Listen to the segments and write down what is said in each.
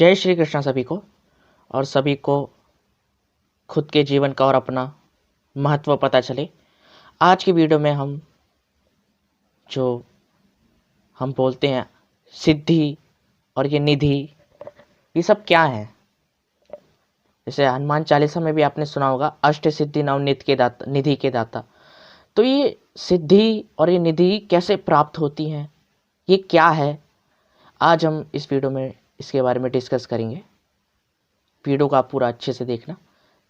जय श्री कृष्ण सभी को। और सभी को खुद के जीवन का और अपना महत्व पता चले। आज की वीडियो में हम बोलते हैं सिद्धि और ये निधि, ये सब क्या है। जैसे हनुमान चालीसा में भी आपने सुना होगा, अष्ट सिद्धि नवनीत के दाता, निधि के दाता। तो ये सिद्धि और ये निधि कैसे प्राप्त होती हैं, ये क्या है, आज हम इस वीडियो में इसके बारे में डिस्कस करेंगे। वीडियो को आप पूरा अच्छे से देखना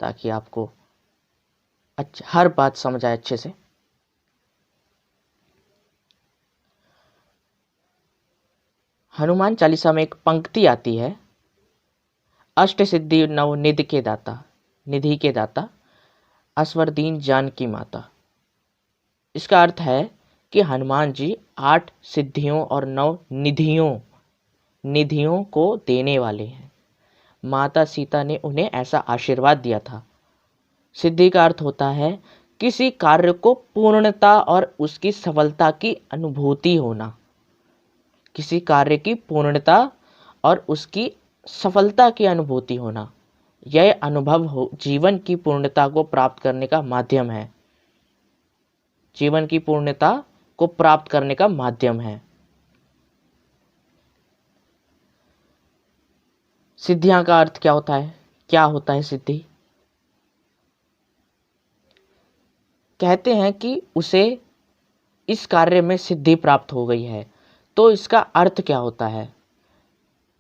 ताकि आपको हर बात समझ आए अच्छे से। हनुमान चालीसा में एक पंक्ति आती है, अष्ट सिद्धि नव निधि के दाता, निधि के दाता असवरदीन जानकी माता। इसका अर्थ है कि हनुमान जी 8 सिद्धियों और 9 निधियों को देने वाले हैं। माता सीता ने उन्हें ऐसा आशीर्वाद दिया था। सिद्धि का अर्थ होता है किसी कार्य को पूर्णता और उसकी सफलता की अनुभूति होना। किसी कार्य की पूर्णता और उसकी सफलता की अनुभूति होना, यह अनुभव जीवन की पूर्णता को प्राप्त करने का माध्यम है। जीवन की पूर्णता को प्राप्त करने का माध्यम है। सिद्धियां का अर्थ क्या होता है? क्या होता है सिद्धि? कहते हैं कि उसे इस कार्य में सिद्धि प्राप्त हो गई है। तो इसका अर्थ क्या होता है?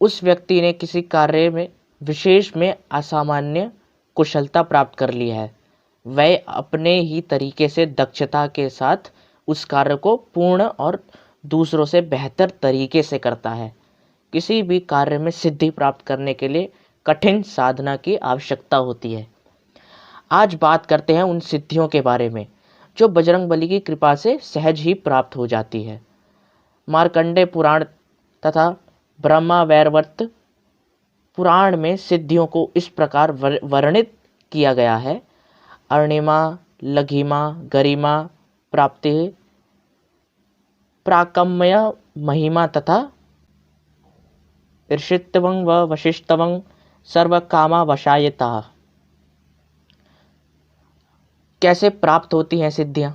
उस व्यक्ति ने किसी कार्य में विशेष में असामान्य कुशलता प्राप्त कर ली है। वह अपने ही तरीके से दक्षता के साथ उस कार्य को पूर्ण और दूसरों से बेहतर तरीके से करता है। किसी भी कार्य में सिद्धि प्राप्त करने के लिए कठिन साधना की आवश्यकता होती है। आज बात करते हैं उन सिद्धियों के बारे में जो बजरंगबली की कृपा से सहज ही प्राप्त हो जाती है। मार्कंडेय पुराण तथा ब्रह्मा वैवर्त पुराण में सिद्धियों को इस प्रकार वर्णित किया गया है। अरणिमा, लघिमा, गरिमा, प्राप्ति, प्राकम्य, महिमा तथा ऋषित्वं व वशिष्ठवं सर्वकामा वशायता। कैसे प्राप्त होती हैं सिद्धियां?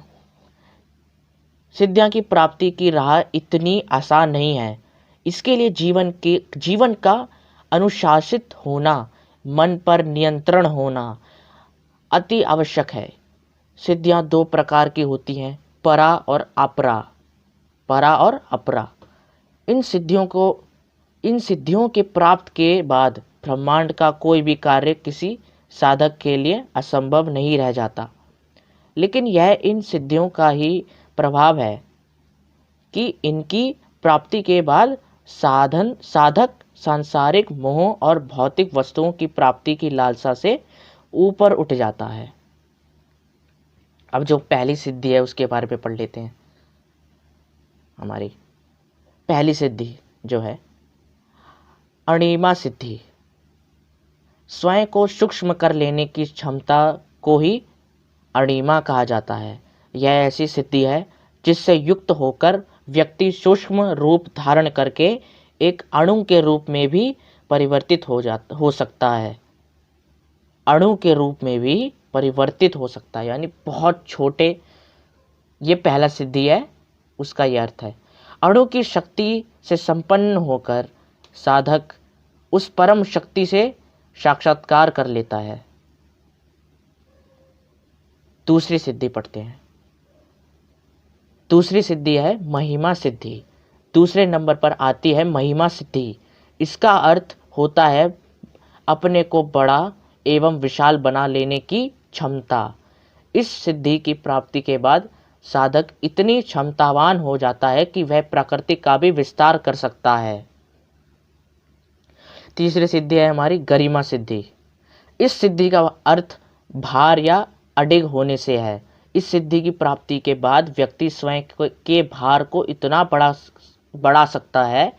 सिद्धियां की प्राप्ति की राह इतनी आसान नहीं है। इसके लिए जीवन का अनुशासित होना, मन पर नियंत्रण होना अति आवश्यक है। सिद्धियां 2 प्रकार की होती हैं, परा और अपरा। परा और अपरा। इन सिद्धियों के प्राप्त के बाद ब्रह्मांड का कोई भी कार्य किसी साधक के लिए असंभव नहीं रह जाता। लेकिन यह इन सिद्धियों का ही प्रभाव है कि इनकी प्राप्ति के बाद साधक सांसारिक मोह और भौतिक वस्तुओं की प्राप्ति की लालसा से ऊपर उठ जाता है। अब जो पहली सिद्धि है उसके बारे में पढ़ लेते हैं। हमारी पहली सिद्धि जो है अणिमा सिद्धि। स्वयं को सूक्ष्म कर लेने की क्षमता को ही अणिमा कहा जाता है। यह ऐसी सिद्धि है जिससे युक्त होकर व्यक्ति सूक्ष्म रूप धारण करके एक अणु के रूप में भी परिवर्तित हो सकता है। अणु के रूप में भी परिवर्तित हो सकता है, यानी बहुत छोटे। ये पहला सिद्धि है, उसका यह अर्थ है। अणु की शक्ति से संपन्न होकर साधक उस परम शक्ति से साक्षात्कार कर लेता है। दूसरी सिद्धि पढ़ते हैं। दूसरी सिद्धि है महिमा सिद्धि। दूसरे नंबर पर आती है महिमा सिद्धि। इसका अर्थ होता है अपने को बड़ा एवं विशाल बना लेने की क्षमता। इस सिद्धि की प्राप्ति के बाद साधक इतनी क्षमतावान हो जाता है कि वह प्रकृति का भी विस्तार कर सकता है। तीसरी सिद्धि है हमारी गरिमा सिद्धि। इस सिद्धि का अर्थ भार या अडिग होने से है। इस सिद्धि की प्राप्ति के बाद व्यक्ति स्वयं के भार को इतना बढ़ा सकता है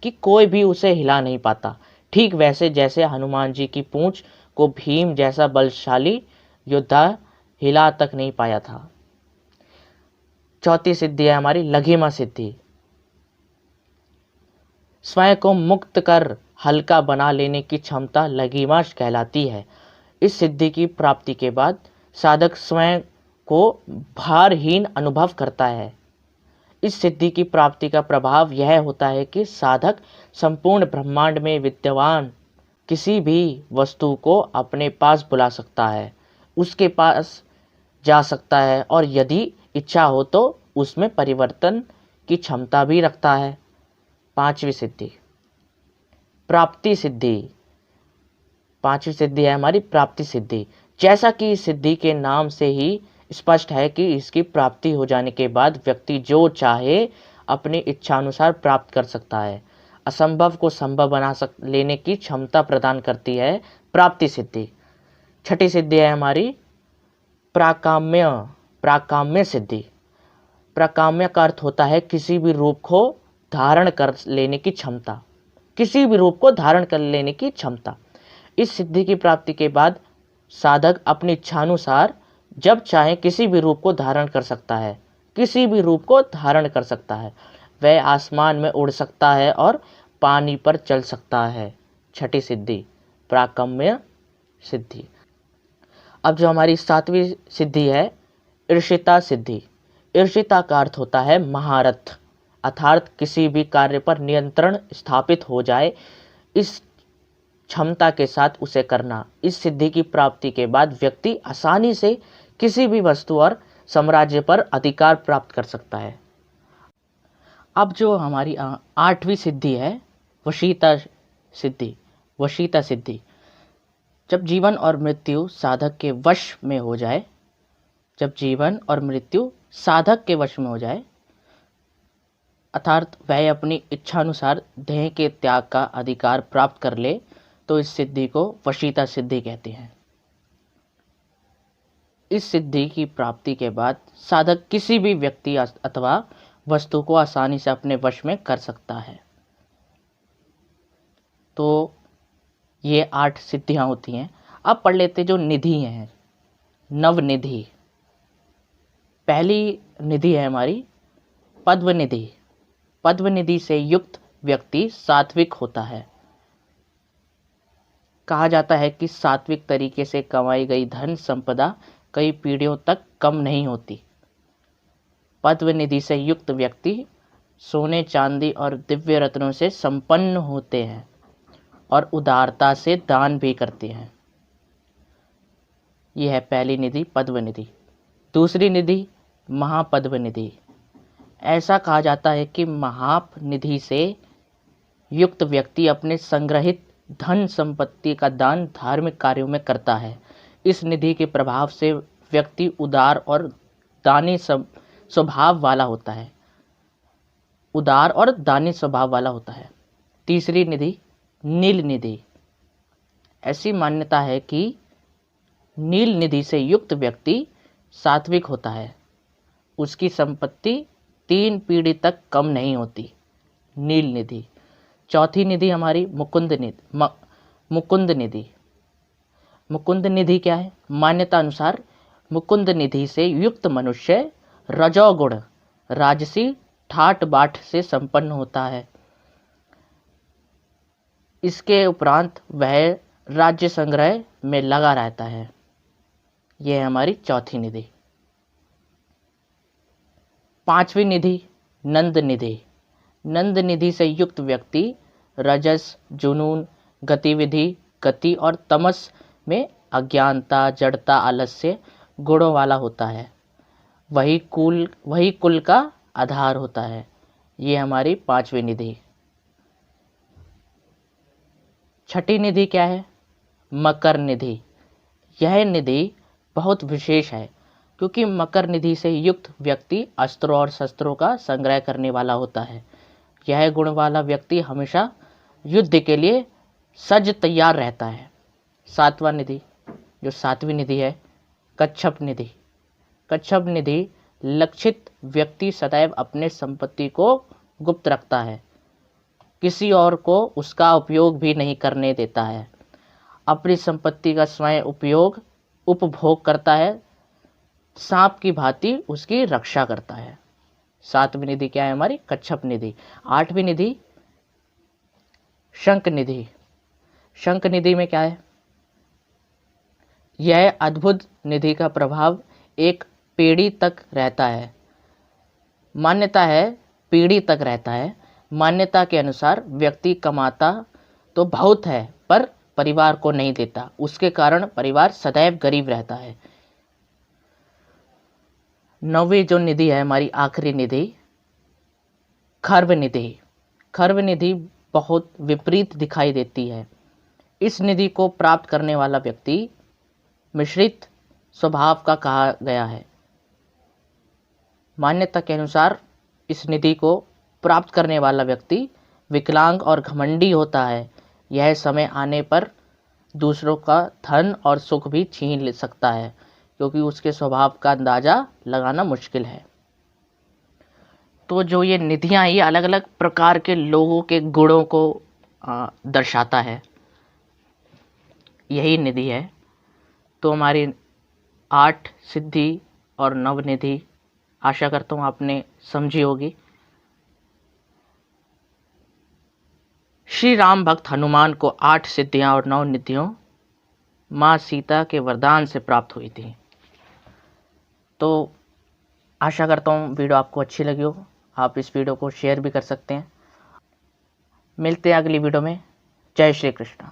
कि कोई भी उसे हिला नहीं पाता। ठीक वैसे जैसे हनुमान जी की पूंछ को भीम जैसा बलशाली योद्धा हिला तक नहीं पाया था। चौथी सिद्धि है हमारी लघिमा सिद्धि। स्वयं को मुक्त कर हल्का बना लेने की क्षमता लघिमाश कहलाती है। इस सिद्धि की प्राप्ति के बाद साधक स्वयं को भारहीन अनुभव करता है। इस सिद्धि की प्राप्ति का प्रभाव यह होता है कि साधक संपूर्ण ब्रह्मांड में विद्यमान किसी भी वस्तु को अपने पास बुला सकता है, उसके पास जा सकता है और यदि इच्छा हो तो उसमें परिवर्तन की क्षमता भी रखता है। पांचवी सिद्धि, प्राप्ति सिद्धि। पांचवी सिद्धि है हमारी प्राप्ति सिद्धि। जैसा कि इस सिद्धि के नाम से ही स्पष्ट है कि इसकी प्राप्ति हो जाने के बाद व्यक्ति जो चाहे अपनी इच्छानुसार प्राप्त कर सकता है, असंभव को संभव बना लेने की क्षमता प्रदान करती है प्राप्ति सिद्धि। छठी सिद्धि है हमारी प्राकाम्य सिद्धि। प्राकाम्य का अर्थ होता है किसी भी रूप को धारण कर लेने की क्षमता, किसी भी रूप को धारण कर लेने की क्षमता। इस सिद्धि की प्राप्ति के बाद साधक अपनी इच्छानुसार जब चाहे किसी भी रूप को धारण कर सकता है, किसी भी रूप को धारण कर सकता है। वह आसमान में उड़ सकता है और पानी पर चल सकता है। छठी सिद्धि प्राकाम्य सिद्धि। अब जो हमारी सातवीं सिद्धि है ईर्षिता सिद्धि। ईर्षिता का अर्थ होता है महारथ, अर्थात किसी भी कार्य पर नियंत्रण स्थापित हो जाए, इस क्षमता के साथ उसे करना। इस सिद्धि की प्राप्ति के बाद व्यक्ति आसानी से किसी भी वस्तु और साम्राज्य पर अधिकार प्राप्त कर सकता है। अब जो हमारी आठवीं सिद्धि है वशीता सिद्धि। वशीता सिद्धि, जब जीवन और मृत्यु साधक के वश में हो जाए, जब जीवन और मृत्यु साधक के वश में हो जाए, अर्थात वह अपनी इच्छानुसार देह के त्याग का अधिकार प्राप्त कर ले, तो इस सिद्धि को वशीता सिद्धि कहते हैं। इस सिद्धि की प्राप्ति के बाद साधक किसी भी व्यक्ति अथवा वस्तु को आसानी से अपने वश में कर सकता है। तो ये 8 सिद्धियां होती हैं। अब पढ़ लेते जो निधि हैं, नवनिधि। पहली निधि है हमारी पद्मनिधि। पद्मनिधि से युक्त व्यक्ति सात्विक होता है। कहा जाता है कि सात्विक तरीके से कमाई गई धन संपदा कई पीढ़ियों तक कम नहीं होती। पद्मनिधि से युक्त व्यक्ति सोने चांदी और दिव्य रत्नों से संपन्न होते हैं और उदारता से दान भी करते हैं। यह है पहली निधि पद्मनिधि। दूसरी निधि महापद्मनिधि। ऐसा कहा जाता है कि महानिधि से युक्त व्यक्ति अपने संग्रहित धन संपत्ति का दान धार्मिक कार्यों में करता है। इस निधि के प्रभाव से व्यक्ति उदार और दानी स्वभाव वाला होता है। उदार और दानी स्वभाव वाला होता है। तीसरी निधि नील निधि। ऐसी मान्यता है कि नील निधि से युक्त व्यक्ति सात्विक होता है, उसकी संपत्ति 3 पीढ़ी तक कम नहीं होती। नील निधि। चौथी निधि हमारी मुकुंद निधि। मुकुंद निधि क्या है? मान्यता अनुसार मुकुंद निधि से युक्त मनुष्य रजोगुण राजसी ठाट बाट से संपन्न होता है। इसके उपरांत वह राज्य संग्रह में लगा रहता है। यह है हमारी चौथी निधि। पांचवी निधि नंद निधि। नंद निधि से युक्त व्यक्ति रजस जुनून गति और तमस में अज्ञानता जड़ता आलस्य गुणों वाला होता है। वही कुल का आधार होता है। ये हमारी पांचवी निधि। छठी निधि क्या है? मकर निधि। यह निधि बहुत विशेष है क्योंकि मकर निधि से युक्त व्यक्ति अस्त्रों और शस्त्रों का संग्रह करने वाला होता है। यह गुण वाला व्यक्ति हमेशा युद्ध के लिए सज तैयार रहता है। सातवां निधि जो सातवीं निधि है कच्छप निधि। कच्छप निधि लक्षित व्यक्ति सदैव अपने संपत्ति को गुप्त रखता है, किसी और को उसका उपयोग भी नहीं करने देता है। अपनी संपत्ति का स्वयं उपभोग करता है, सांप की भांति उसकी रक्षा करता है। सातवीं निधि क्या है हमारी? कच्छप निधि। आठवीं निधि शंख निधि। शंख निधि में क्या है? यह अद्भुत निधि का प्रभाव एक पीढ़ी तक रहता है। मान्यता है पीढ़ी तक रहता है। मान्यता के अनुसार व्यक्ति कमाता तो बहुत है पर परिवार को नहीं देता, उसके कारण परिवार सदैव गरीब रहता है। 9वीं जो निधि है हमारी आखिरी निधि, खर्व निधि। खर्व निधि बहुत विपरीत दिखाई देती है। इस निधि को प्राप्त करने वाला व्यक्ति मिश्रित स्वभाव का कहा गया है। मान्यता के अनुसार इस निधि को प्राप्त करने वाला व्यक्ति विकलांग और घमंडी होता है। यह समय आने पर दूसरों का धन और सुख भी छीन ले सकता है, क्योंकि उसके स्वभाव का अंदाज़ा लगाना मुश्किल है। तो जो ये निधियाँ, ये अलग अलग प्रकार के लोगों के गुणों को दर्शाता है, यही निधि है। तो हमारी 8 सिद्धि और 9 निधि आशा करता हूँ आपने समझी होगी। श्री राम भक्त हनुमान को 8 सिद्धियाँ और 9 निधियों माँ सीता के वरदान से प्राप्त हुई थी। तो आशा करता हूँ वीडियो आपको अच्छी लगी हो। आप इस वीडियो को शेयर भी कर सकते हैं। मिलते हैं अगली वीडियो में। जय श्री कृष्ण।